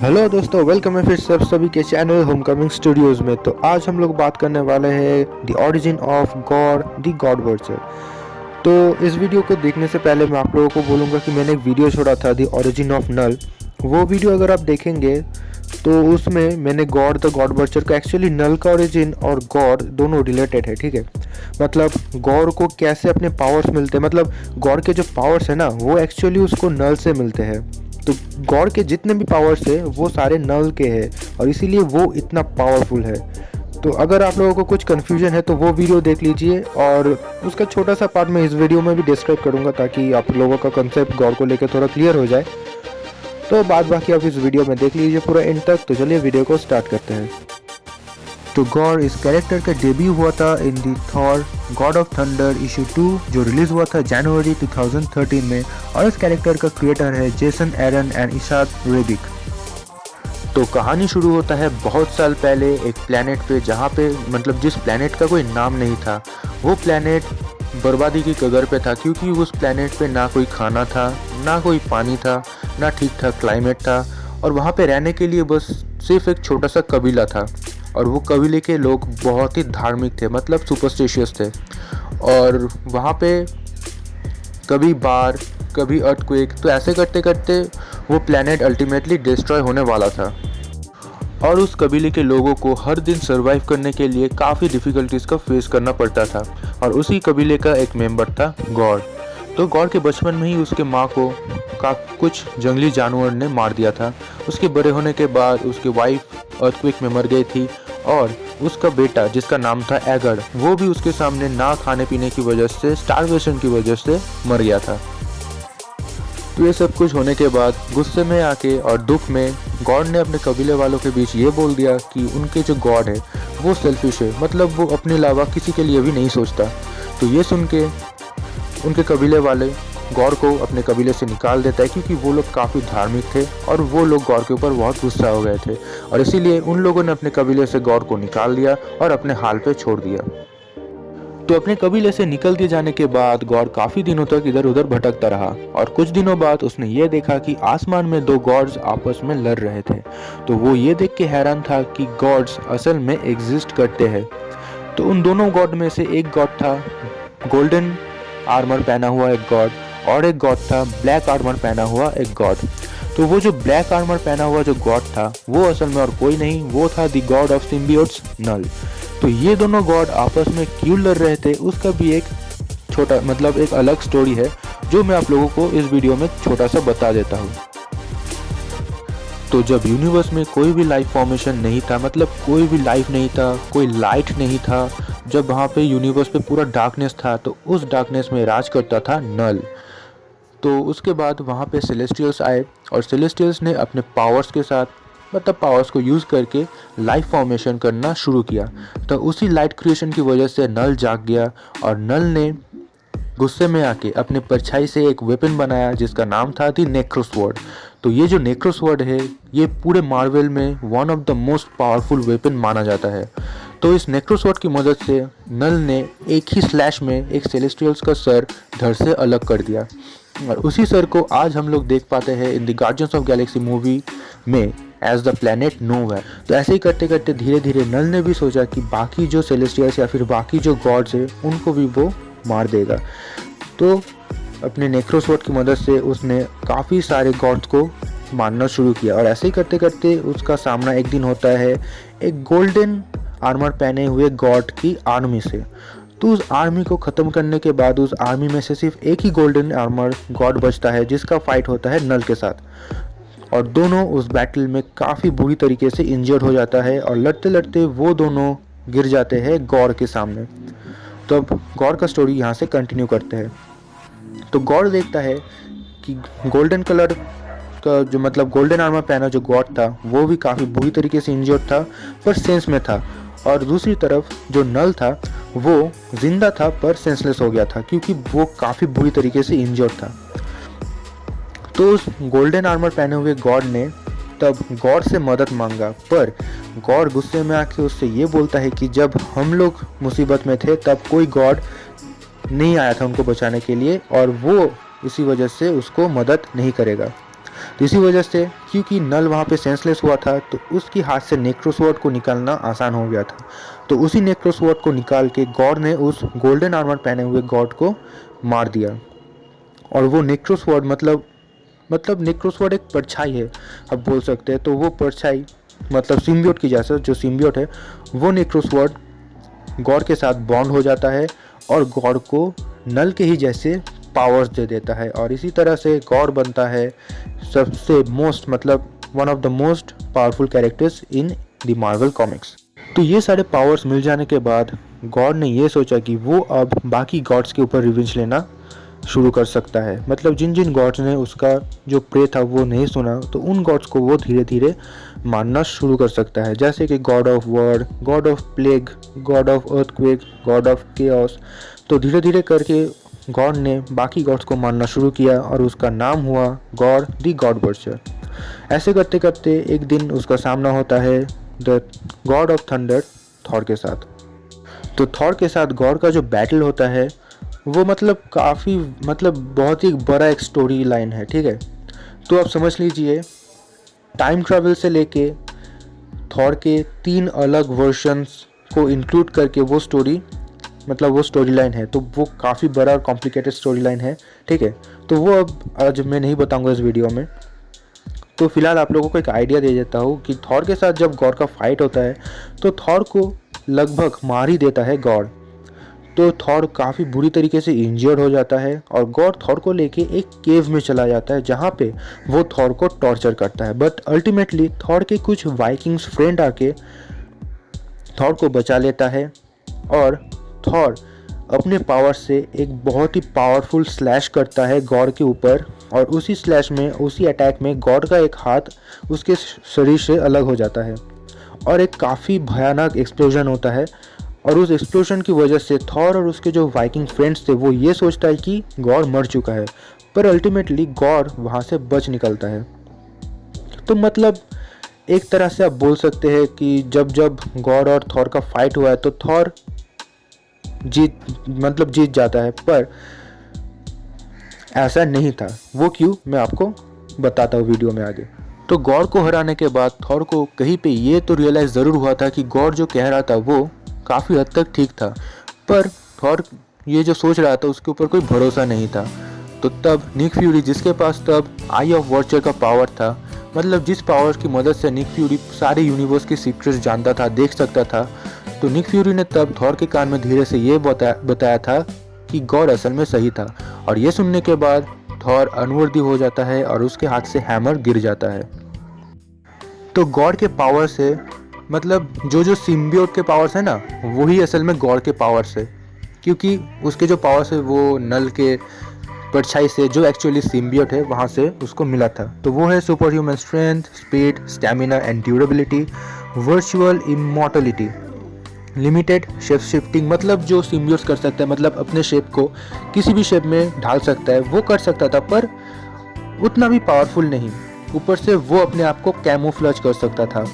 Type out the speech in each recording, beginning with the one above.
Hello दोस्तों, welcome है फिर से आप सभी के चैनल होमकमिंग स्टूडियोज में। तो आज हम लोग बात करने वाले हैं the origin of god, the God vulture. तो इस वीडियो को देखने से पहले मैं आप लोगों को बोलूँगा कि मैंने एक वीडियो छोड़ा था द ओरिजिन ऑफ नल। वो वीडियो अगर आप देखेंगे तो उसमें मैंने गॉड द गॉड वर्चर का एक्चुअली नल का ओरिजिन और गॉड दोनों रिलेटेड है, ठीक है। मतलब गॉड को कैसे अपने पावर्स मिलते हैं, मतलब गॉड के जो पावर्स है ना वो एक्चुअली उसको नल से मिलते हैं। तो गॉड के जितने भी पावर्स है वो सारे नल के हैं और इसीलिए वो इतना पावरफुल है। तो अगर आप लोगों को कुछ कन्फ्यूजन है तो वो वीडियो देख लीजिए और उसका छोटा सा पार्ट मैं इस वीडियो में भी डिस्क्राइब करूँगा ताकि आप लोगों का कंसेप्ट गॉड को लेकर थोड़ा क्लियर हो जाए। तो बाद बाकी आप इस वीडियो में देख लीजिए पूरा एंड तक। तो चलिए वीडियो को स्टार्ट करते हैं। तो गॉड इस कैरेक्टर का डेब्यू हुआ था in the Thor god of thunder issue 2 जो रिलीज हुआ था जनवरी 2013 में, और इस कैरेक्टर का क्रिएटर है जेसन एरन एंड इशाद रेबिक। तो कहानी शुरू होता है बहुत साल पहले एक प्लेनेट पे, जहाँ पे मतलब जिस प्लेनेट का कोई नाम नहीं था। वो प्लेनेट बर्बादी की कगार पे था क्योंकि उस प्लेनेट पे ना कोई खाना था, ना कोई पानी था, ना ठीक ठाक क्लाइमेट था, और वहाँ पे रहने के लिए बस सिर्फ एक छोटा सा कबीला था। और वो कबीले के लोग बहुत ही धार्मिक थे, मतलब सुपरस्टिशियस थे। और वहाँ पे कभी बाढ़, कभी अर्थक्वेक, तो ऐसे करते करते वो प्लेनेट अल्टीमेटली डिस्ट्रॉय होने वाला था। और उस कबीले के लोगों को हर दिन सरवाइव करने के लिए काफ़ी डिफ़िकल्टीज़ का फेस करना पड़ता था। और उसी कबीले का एक मेंबर था गॉड। तो गॉड के बचपन में ही उसके माँ को कुछ जंगली जानवर ने मार दिया था। उसके बड़े होने के बाद उसकी वाइफ अर्थक्वेक में मर गई थी, और उसका बेटा जिसका नाम था एगर, वो भी उसके सामने ना खाने पीने की वजह से, स्टारवेशन की वजह से मर गया था। तो ये सब कुछ होने के बाद गुस्से में आके और दुख में गॉड ने अपने कबीले वालों के बीच ये बोल दिया कि उनके जो गॉड है वो सेल्फिश है, मतलब वो अपने अलावा किसी के लिए भी नहीं सोचता। तो ये सुन के उनके कबीले वाले गॉड को अपने कबीले से निकाल देता है क्योंकि वो लोग काफ़ी धार्मिक थे और वो लोग गॉड के ऊपर बहुत गुस्सा हो गए थे, और इसीलिए उन लोगों ने अपने कबीले से गॉड को निकाल दिया और अपने हाल पे छोड़ दिया। तो अपने कबीले से निकल दिए जाने के बाद गॉड काफ़ी दिनों तक इधर उधर भटकता रहा, और कुछ दिनों बाद उसने ये देखा कि आसमान में दो गॉड्स आपस में लड़ रहे थे। तो वो ये देख के हैरान था कि गॉड्स असल में एग्जिस्ट करते हैं। तो उन दोनों गॉड में से एक गॉड था गोल्डन आर्मर पहना हुआ एक गॉड, और एक गॉड था ब्लैक आर्मर पहना हुआ एक गॉड। तो वो जो ब्लैक आर्मर पहना हुआ जो गॉड था वो असल में और कोई नहीं, वो था द गॉड ऑफ सिम्बियोट्स नल। तो ये दोनों गॉड आपस में क्यों लड़ रहे थे उसका भी एक छोटा मतलब एक अलग स्टोरी है जो मैं आप लोगों को इस वीडियो में छोटा सा बता देता हूँ। तो जब यूनिवर्स में कोई भी लाइफ फॉर्मेशन नहीं था, मतलब कोई भी लाइफ नहीं था, कोई लाइट नहीं था, जब वहाँ पे यूनिवर्स पे पूरा डार्कनेस था, तो उस डार्कनेस में राज करता था नल। तो उसके बाद वहाँ पे सेलेस्टियल्स आए, और सेलेस्टियल्स ने अपने पावर्स के साथ, मतलब पावर्स को यूज़ करके लाइफ फॉर्मेशन करना शुरू किया। तो उसी लाइट क्रिएशन की वजह से नल जाग गया, और नल ने गुस्से में आके अपने परछाई से एक वेपन बनाया जिसका नाम था दी नेक्रोस्वर्ड। तो ये जो नेक्रोस्वर्ड है ये पूरे मार्वल में one of the most powerful weapon माना जाता है। तो इस नेक्रोस्वर्ड की मदद से नल ने एक ही स्लैश में एक सेलेस्टियल्स का सर धड़ से अलग कर दिया, और उसी सर को आज हम लोग देख पाते हैं in the guardians of Galaxy movie में एज द प्लेनेट नोवेयर। तो ऐसे ही करते करते धीरे धीरे नल ने भी सोचा कि बाकी जो सेलेस्टियल्स या फिर बाकी जो गॉड्स है उनको भी वो मार देगा। तो अपने नेक्रोस्वर्ड की मदद से उसने काफ़ी सारे गॉड्स को मारना शुरू किया, और ऐसे ही करते करते उसका सामना एक दिन होता है एक गोल्डन आर्मर पहने हुए गॉड की आर्मी से। तो उस आर्मी को ख़त्म करने के बाद उस आर्मी में से सिर्फ एक ही गोल्डन आर्मर गॉड बचता है जिसका फाइट होता है नल के साथ, और दोनों उस बैटल में काफ़ी बुरी तरीके से इंजर्ड हो जाता है, और लड़ते लड़ते वो दोनों गिर जाते हैं गॉड के सामने। तो अब गॉड का स्टोरी यहाँ से कंटिन्यू करते हैं। तो गॉड देखता है कि गोल्डन कलर का जो मतलब गोल्डन आर्मर पहना जो गॉड था वो भी काफ़ी बुरी तरीके से इंजर्ड था पर सेंस में था, और दूसरी तरफ जो नल था वो जिंदा था पर सेंसलेस हो गया था क्योंकि वो काफ़ी बुरी तरीके से इंजर्ड था। तो उस गोल्डन आर्मर पहने हुए गॉड ने तब गॉड से मदद मांगा, पर गॉड गुस्से में आके उससे ये बोलता है कि जब हम लोग मुसीबत में थे तब कोई गॉड नहीं आया था उनको बचाने के लिए, और वो इसी वजह से उसको मदद नहीं करेगा। तो इसी वजह से क्योंकि नल वहाँ पे सेंसलेस हुआ था तो उसके हाथ से नेक्रोसवर्ड को निकालना आसान हो गया था। तो उसी नेक्रोसवर्ड को निकाल के गॉड ने उस गोल्डन आर्मर पहने हुए गॉड को मार दिया। और वो नेक्रोसवर्ड मतलब नेक्रोसवर्ड एक परछाई है, अब बोल सकते हैं। तो वो परछाई मतलब सिम्बियोट की जैसा जो सिम्बियोट है वो नेक्रोसवर्ड गॉड के साथ बॉन्ड हो जाता है और गॉड को नल के ही जैसे पावर्स दे देता है। और इसी तरह से गॉड बनता है सबसे मोस्ट मतलब one of the most powerful characters in the Marvel comics. तो ये सारे पावर्स मिल जाने के बाद गॉड ने ये सोचा कि वो अब बाकी गॉड्स के ऊपर रिवेंज लेना शुरू कर सकता है। मतलब जिन जिन गॉड्स ने उसका जो प्रे था वो नहीं सुना तो उन गॉड्स को वो धीरे धीरे मानना शुरू कर सकता है, जैसे कि God of war, God of plague, God of earthquake, God of chaos. तो धीरे धीरे करके गॉड ने बाकी गॉड्स को मानना शुरू किया और उसका नाम हुआ गॉड द गॉड बर्चर। ऐसे करते करते एक दिन उसका सामना होता है the God of thunder Thor के साथ। तो थॉर के साथ गॉड का जो बैटल होता है वो काफ़ी बहुत ही बड़ा एक स्टोरी लाइन है, ठीक है। तो आप समझ लीजिए टाइम ट्रैवल से लेके थॉर के 3 अलग वर्जन्स को इंक्लूड करके वो स्टोरी लाइन है। तो वो काफ़ी बड़ा और कॉम्प्लिकेटेड स्टोरी लाइन है, ठीक है। तो वो अब आज मैं नहीं बताऊंगा इस वीडियो में। तो फिलहाल आप लोगों को एक आइडिया दे देता हूँ कि थॉर के साथ जब गॉड का फाइट होता है तो थॉर को लगभग मार ही देता है गॉड। तो थॉर काफ़ी बुरी तरीके से इंजर्ड हो जाता है और गॉड थॉर को लेके एक केव में चला जाता है जहाँ पे वो थॉर को टॉर्चर करता है। बट अल्टीमेटली थॉर के कुछ वाइकिंग्स फ्रेंड आके थॉर को बचा लेता है और थॉर अपने पावर से एक बहुत ही पावरफुल स्लैश करता है गॉड के ऊपर और उसी स्लैश में उसी अटैक में गॉड का एक हाथ उसके शरीर से अलग हो जाता है और एक काफ़ी भयानक एक्सप्लोजन होता है। और उस एक्सप्लोजन की वजह से थॉर और उसके जो वाइकिंग फ्रेंड्स थे वो ये सोचता है कि गॉड मर चुका है, पर अल्टीमेटली गॉड वहाँ से बच निकलता है। तो एक तरह से आप बोल सकते हैं कि जब गॉड और थॉर का फाइट हुआ है तो थॉर जीत जाता है, पर ऐसा नहीं था। वो क्यों, मैं आपको बताता हूँ वीडियो में आगे। तो गॉड को हराने के बाद थॉर को कहीं पे ये तो रियलाइज़ ज़रूर हुआ था कि गॉड जो कह रहा था वो काफ़ी हद तक ठीक था, पर थॉर ये जो सोच रहा था उसके ऊपर कोई भरोसा नहीं था। तो तब निक फ्यूरी, जिसके पास तब आई ऑफ वॉचर का पावर था, जिस पावर की मदद से निक फ्यूरी सारे यूनिवर्स की सीक्रेट्स जानता था, देख सकता था, तो निक फ्यूरी ने तब थॉर के कान में धीरे से ये बताया था कि गॉड असल में सही था। और ये सुनने के बाद थॉर अनवर्दी हो जाता है और उसके हाथ से हैमर गिर जाता है। तो गॉड के पावर से जो सिम्बियोट के पावर्स है ना, वही असल में गॉड के पावर्स है, क्योंकि उसके जो पावर्स है वो नल के परछाई से जो एक्चुअली सिम्बियोट है वहाँ से उसको मिला था। तो वो है super human strength, speed, stamina and durability, virtual immortality, limited shape shifting, जो सिम्बियोट्स कर सकता है, अपने शेप को किसी भी शेप में ढाल सकता है, वो कर सकता था, पर उतना भी पावरफुल नहीं। ऊपर से वो अपने आप को कैमोफ्लेज कर सकता था।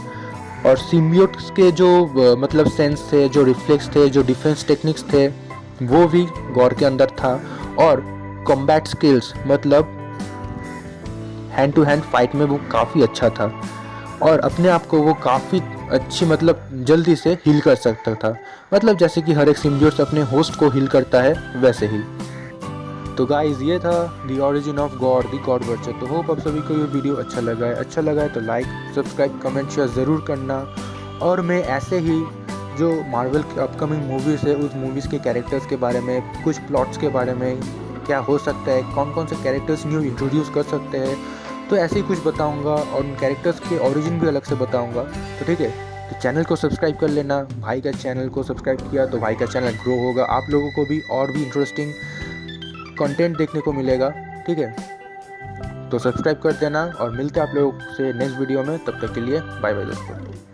और सिम्बियोट्स के जो सेंस थे, जो रिफ्लेक्स थे, जो डिफेंस टेक्निक्स थे, वो भी गॉड के अंदर था। और combat skills hand to hand fight में वो काफ़ी अच्छा था और अपने आप को वो काफ़ी अच्छी जल्दी से हील कर सकता था, जैसे कि हर एक सिम्बियोट्स अपने होस्ट को हील करता है वैसे ही। तो गाइज ये था the origin of god the god butcher. तो होप आप सभी को ये वीडियो अच्छा लगा है तो लाइक, सब्सक्राइब, कमेंट, शेयर ज़रूर करना। और मैं ऐसे ही जो मार्वल की अपकमिंग मूवीज़ है उस मूवीज़ के कैरेक्टर्स के बारे में, कुछ प्लॉट्स के बारे में, क्या हो सकता है, कौन कौन से कैरेक्टर्स न्यू इंट्रोड्यूस कर सकते हैं, तो ऐसे ही कुछ बताऊंगा और उन कैरेक्टर्स के ओरिजिन भी अलग से बताऊंगा। तो ठीक है, तो चैनल को सब्सक्राइब कर लेना। भाई का चैनल को सब्सक्राइब किया तो भाई का चैनल ग्रो होगा, आप लोगों को भी और भी इंटरेस्टिंग कंटेंट देखने को मिलेगा। ठीक है, तो सब्सक्राइब कर देना और मिलते हैं आप लोगों से नेक्स्ट वीडियो में। तब तक के लिए बाय बाय दोस्तों।